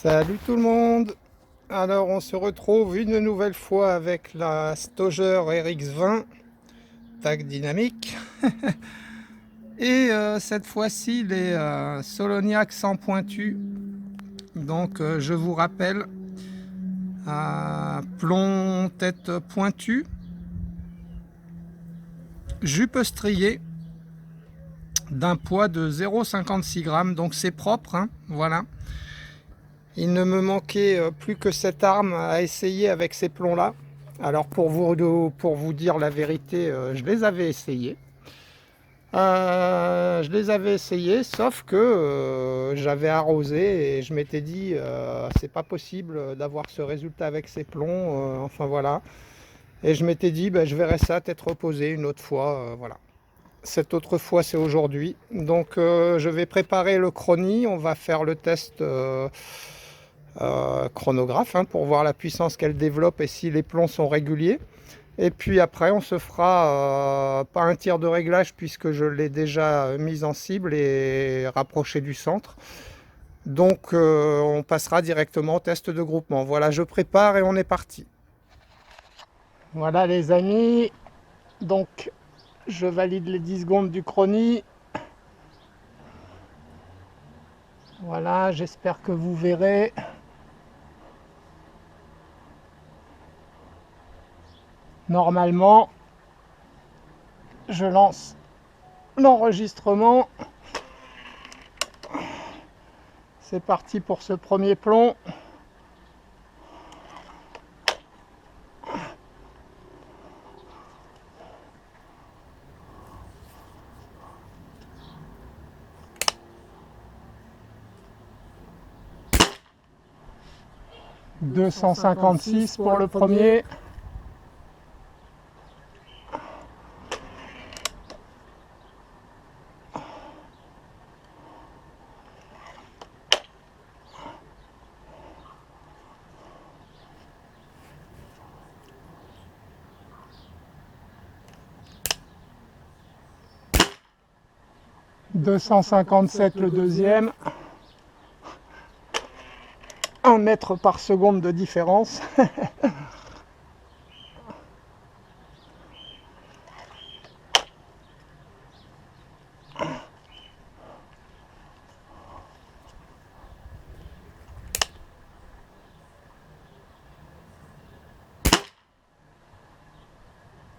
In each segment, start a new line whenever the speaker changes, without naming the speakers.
Salut tout le monde. Alors on se retrouve une nouvelle fois avec la Stoger RX20 TAC dynamique et cette fois-ci les Soloniac sans pointu. Donc je vous rappelle, plomb tête pointue, jupe striée d'un poids de 0,56 g, donc c'est propre, hein, voilà. Il ne me manquait plus que cette arme à essayer avec ces plombs là. Alors pour vous dire la vérité, je les avais essayés. Sauf que j'avais arrosé et je m'étais dit c'est pas possible d'avoir ce résultat avec ces plombs, enfin voilà. Et je m'étais dit je verrai ça tête reposée une autre fois, voilà. Cette autre fois c'est aujourd'hui. Donc je vais préparer le chronie, on va faire le test chronographe, hein, pour voir la puissance qu'elle développe et si les plombs sont réguliers. Et puis après on se fera pas un tir de réglage puisque je l'ai déjà mise en cible et rapproché du centre. Donc on passera directement au test de groupement. Voilà, je prépare et on est parti. Voilà les amis, donc je valide les 10 secondes du chronie. Voilà, j'espère que vous verrez. Normalement, je lance l'enregistrement. C'est parti pour ce premier plomb. « 256 pour le premier. » 257 le deuxième. 1 mètre par seconde de différence. «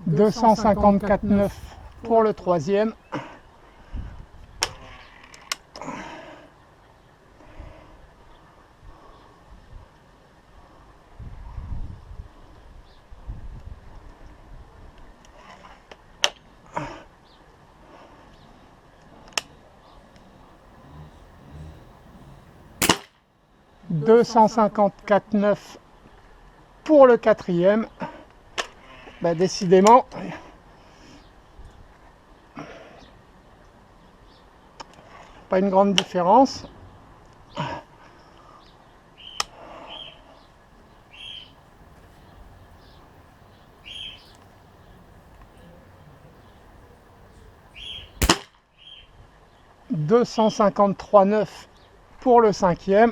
254,9 pour le troisième. » 254,9 pour le quatrième. Décidément, pas une grande différence. « 253,9 pour le cinquième. »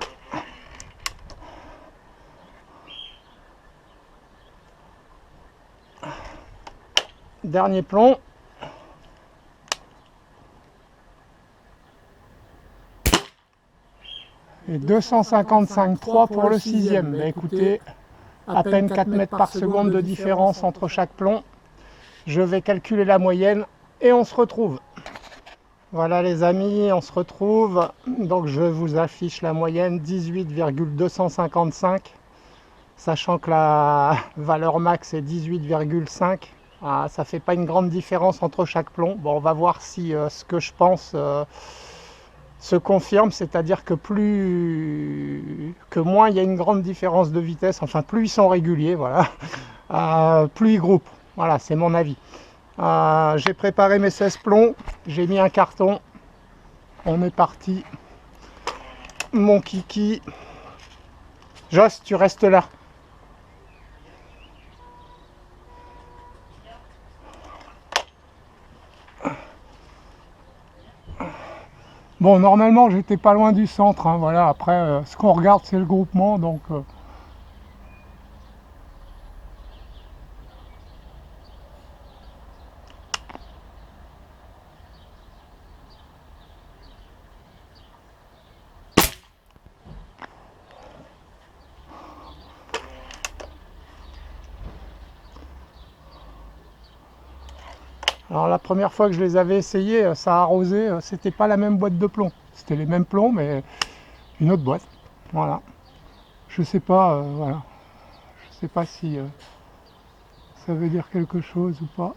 Dernier plomb. Et 255,3 pour le sixième. Écoutez, à peine 4 mètres par seconde de différence entre chaque plomb. Je vais calculer la moyenne et on se retrouve. Voilà les amis, on se retrouve. Donc je vous affiche la moyenne 18,255, sachant que la valeur max est 18,5. Ça fait pas une grande différence entre chaque plomb. Bon, on va voir si ce que je pense se confirme, c'est-à-dire que moins il y a une grande différence de vitesse, enfin plus ils sont réguliers, voilà, plus ils groupent. Voilà, c'est mon avis. J'ai préparé mes 16 plombs, j'ai mis un carton, on est parti. Mon kiki. Joss, tu restes là. Bon, normalement, j'étais pas loin du centre, hein, voilà. Après, ce qu'on regarde, c'est le groupement, donc... Alors la première fois que je les avais essayés, ça arrosait, c'était pas la même boîte de plomb. C'était les mêmes plombs, mais une autre boîte. Voilà. Je sais pas, voilà. Je sais pas si ça veut dire quelque chose ou pas.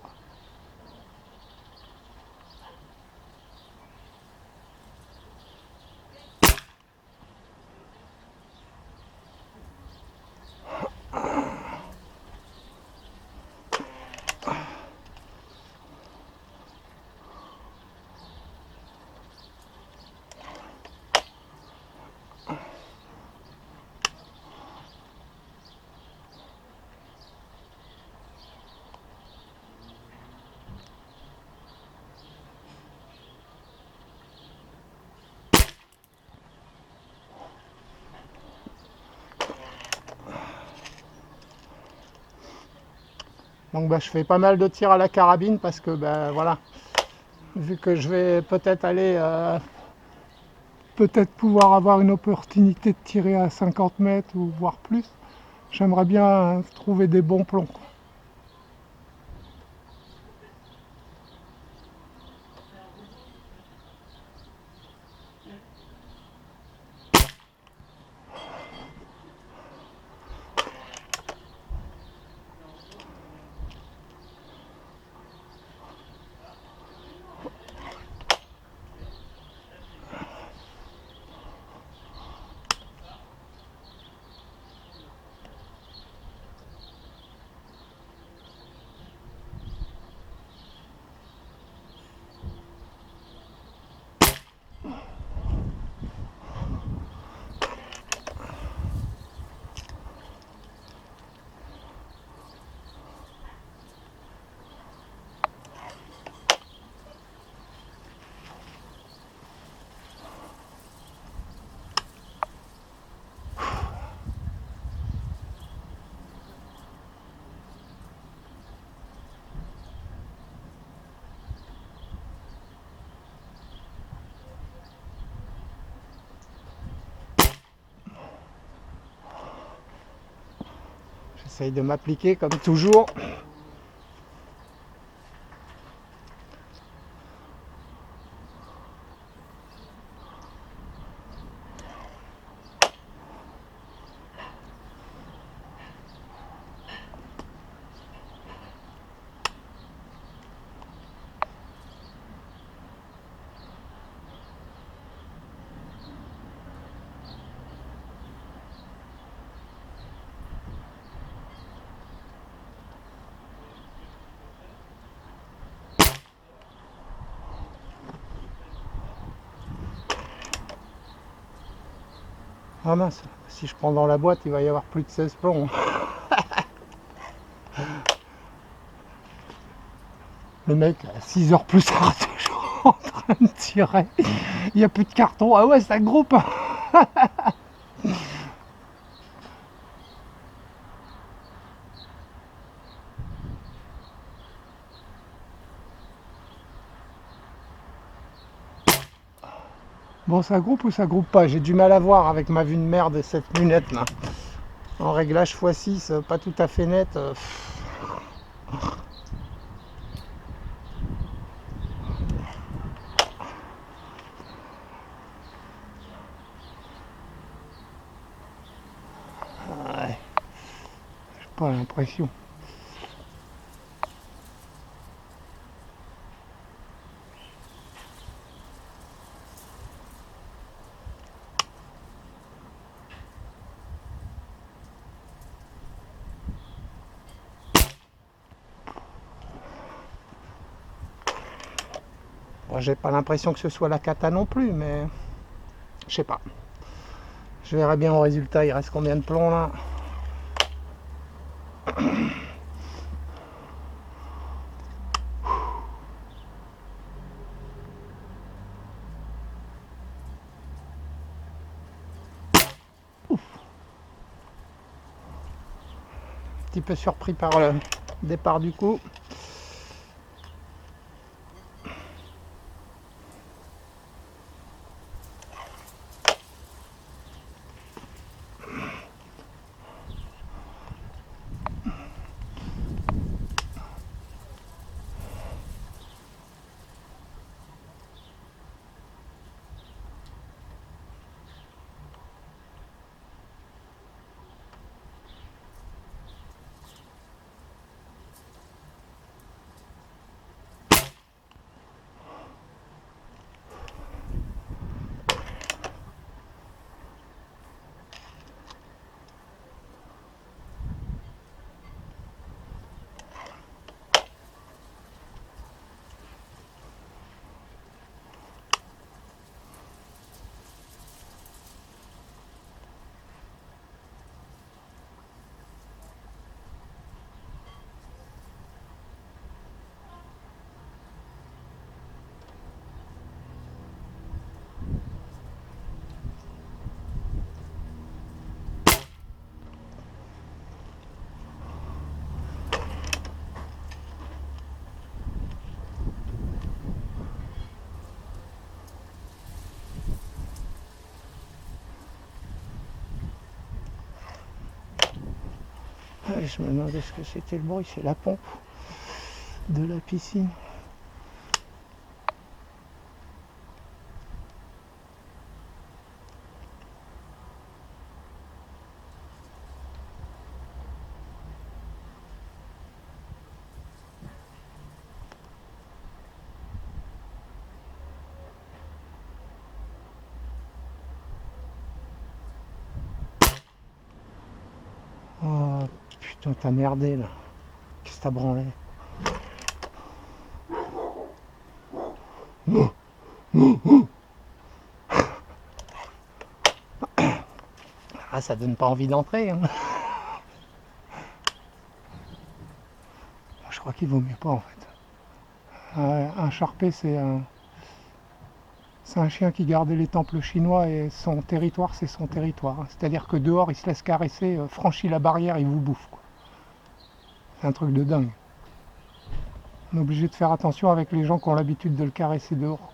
Donc bah, je fais pas mal de tirs à la carabine parce que ben voilà, vu que je vais peut-être aller peut-être pouvoir avoir une opportunité de tirer à 50 mètres ou voire plus, j'aimerais bien trouver des bons plombs. J'essaye de m'appliquer comme toujours. Ah mince, si je prends dans la boîte, il va y avoir plus de 16 plombs. Le mec, à 6 heures plus tard, toujours en train de tirer. Il n'y a plus de carton. Ah ouais, ça groupe. Bon, ça groupe ou ça groupe pas? J'ai du mal à voir avec ma vue de merde et cette lunette là. En réglage x6, pas tout à fait net. Ouais, j'ai pas l'impression. Bon, j'ai pas l'impression que ce soit la cata non plus, mais je sais pas. Je verrai bien au résultat. Il reste combien de plombs là? petit peu surpris par le départ du coup. Je me demandais ce que c'était le bruit, c'est la pompe de la piscine. Oh putain, t'as merdé là. Qu'est-ce que t'as branlé? Ah, ça donne pas envie d'entrer. Hein. Je crois qu'il vaut mieux pas en fait. Un Sharpei, c'est un chien qui gardait les temples chinois et son territoire, c'est son territoire. C'est-à-dire que dehors, il se laisse caresser, franchit la barrière, il vous bouffe. C'est un truc de dingue. On est obligé de faire attention avec les gens qui ont l'habitude de le caresser dehors.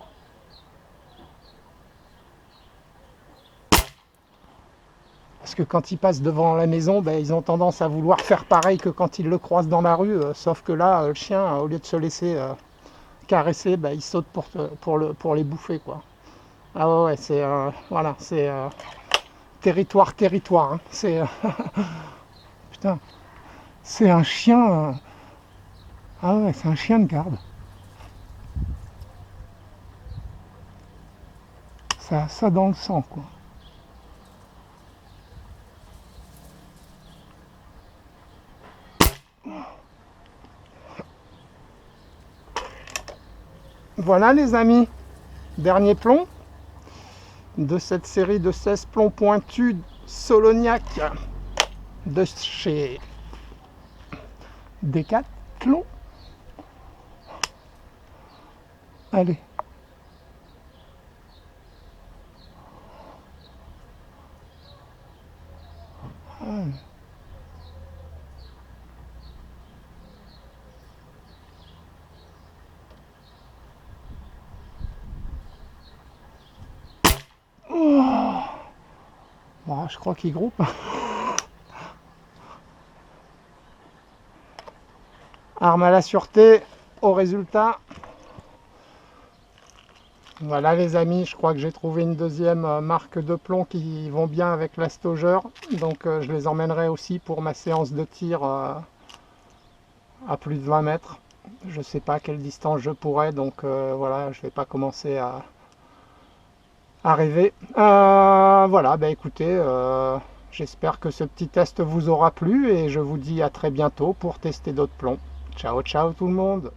Parce que quand ils passent devant la maison, ben, ils ont tendance à vouloir faire pareil que quand ils le croisent dans la rue. Sauf que là, le chien, au lieu de se laisser caresser, ben, il saute pour les bouffer, quoi. Ah ouais, c'est voilà, c'est territoire. Hein. C'est putain, c'est un chien. Ah ouais, c'est un chien de garde. Ça a ça dans le sang, quoi. Voilà les amis, dernier plomb de cette série de 16 plombs pointus Solognac de chez Decathlon. Allez. Oh. Bon, je crois qu'il groupe. Arme à la sûreté, au résultat. Voilà les amis, je crois que j'ai trouvé une deuxième marque de plomb qui vont bien avec la Stauger. Donc je les emmènerai aussi pour ma séance de tir à plus de 20 mètres. Je ne sais pas à quelle distance je pourrais, donc voilà, je ne vais pas commencer à rêver. Voilà, bah écoutez, j'espère que ce petit test vous aura plu et je vous dis à très bientôt pour tester d'autres plombs. Ciao, ciao tout le monde!